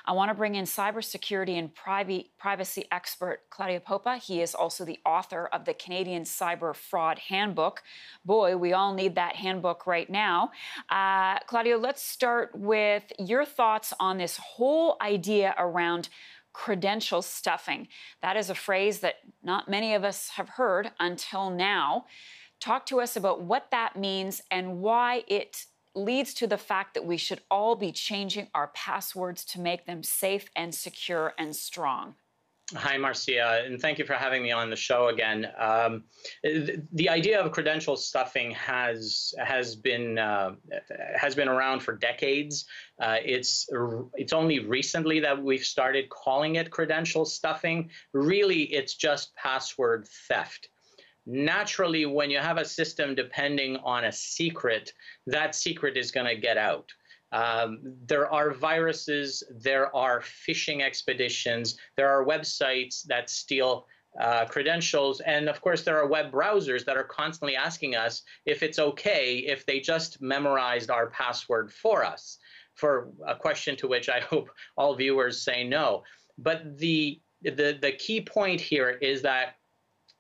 I want to bring in cybersecurity and privacy expert Claudiu Popa. He is also the author of the Canadian Cyber Fraud Handbook. Boy, we all need that handbook right now. Claudiu, let's start with your thoughts on this whole idea around credential stuffing. That is a phrase that not many of us have heard until now. Talk to us about what that means and why it leads to the fact that we should all be changing our passwords to make them safe and secure and strong. Hi, Marcia, and thank you for having me on the show again. The idea of credential stuffing has been around for decades. It's only recently that we've started calling it credential stuffing. Really, it's just password theft. Naturally, when you have a system depending on a secret, that secret is going to get out. There are viruses, there are phishing expeditions, there are websites that steal credentials, and of course there are web browsers that are constantly asking us if it's okay if they just memorized our password for us, for a question to which I hope all viewers say no. But the key point here is that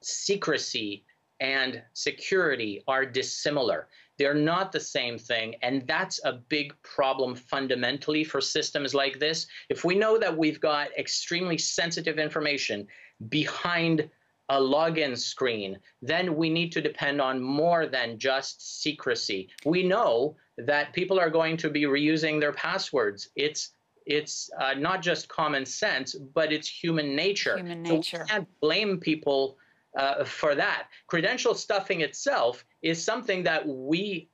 secrecy and security are dissimilar. They're not the same thing, and that's a big problem fundamentally for systems like this. If we know that we've got extremely sensitive information behind a login screen, then we need to depend on more than just secrecy. We know that people are going to be reusing their passwords. It's not just common sense, but it's human nature. So we can't blame people for that. Credential stuffing itself is something that we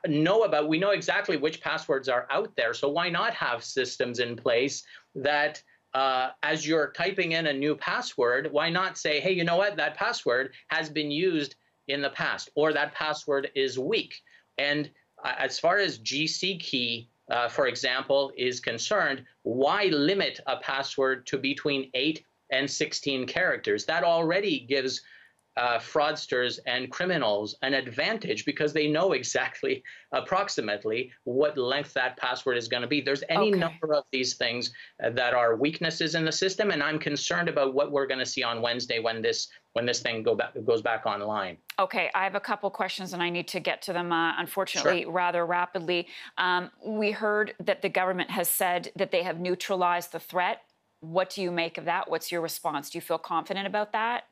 know about. We know exactly which passwords are out there. So why not have systems in place that as you're typing in a new password, why not say, hey, you know what, that password has been used in the past, or that password is weak. And as far as GC key, for example, is concerned, why limit a password to between 8 and 16 characters? That already gives fraudsters and criminals an advantage because they know exactly, approximately, what length that password is going to be. There's any number of these things that are weaknesses in the system, and I'm concerned about what we're going to see on Wednesday when this thing goes back online. Okay, I have a couple questions and I need to get to them, unfortunately, rather rapidly. We heard that the government has said that they have neutralized the threat. What do you make of that? What's your response? Do you feel confident about that?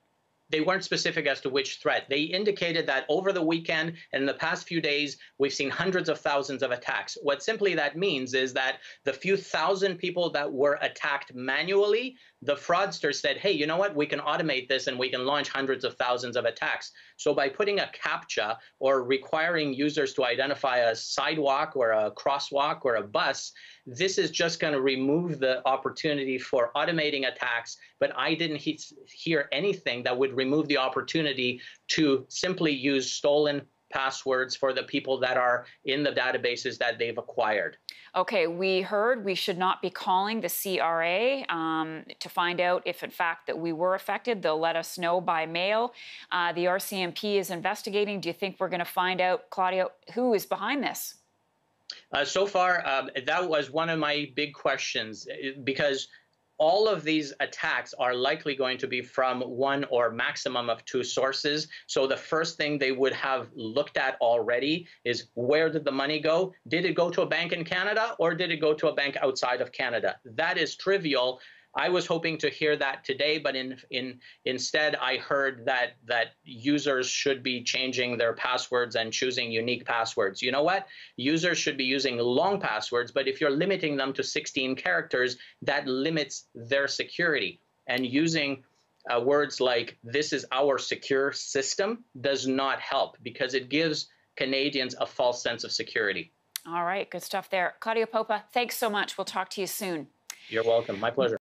They weren't specific as to which threat. They indicated that over the weekend and in the past few days, we've seen hundreds of thousands of attacks. What simply that means is that the few thousand people that were attacked manually, the fraudsters said, hey, you know what, we can automate this and we can launch hundreds of thousands of attacks. So by putting a CAPTCHA or requiring users to identify a sidewalk or a crosswalk or a bus, this is just going to remove the opportunity for automating attacks. But I didn't hear anything that would remove the opportunity to simply use stolen passwords for the people that are in the databases that they've acquired. Okay, we heard we should not be calling the CRA to find out if, in fact, that we were affected. They'll let us know by mail. The RCMP is investigating. Do you think we're going to find out, Claudiu, who is behind this? So far, that was one of my big questions, because all of these attacks are likely going to be from one or maximum of two sources. So the first thing they would have looked at already is, where did the money go? Did it go to a bank in Canada, or did it go to a bank outside of Canada? That is trivial. I was hoping to hear that today, but instead I heard that users should be changing their passwords and choosing unique passwords. You know what? Users should be using long passwords, but if you're limiting them to 16 characters, that limits their security. And using words like, this is our secure system, does not help, because it gives Canadians a false sense of security. All right, good stuff there. Claudiu Popa, thanks so much. We'll talk to you soon. You're welcome. My pleasure.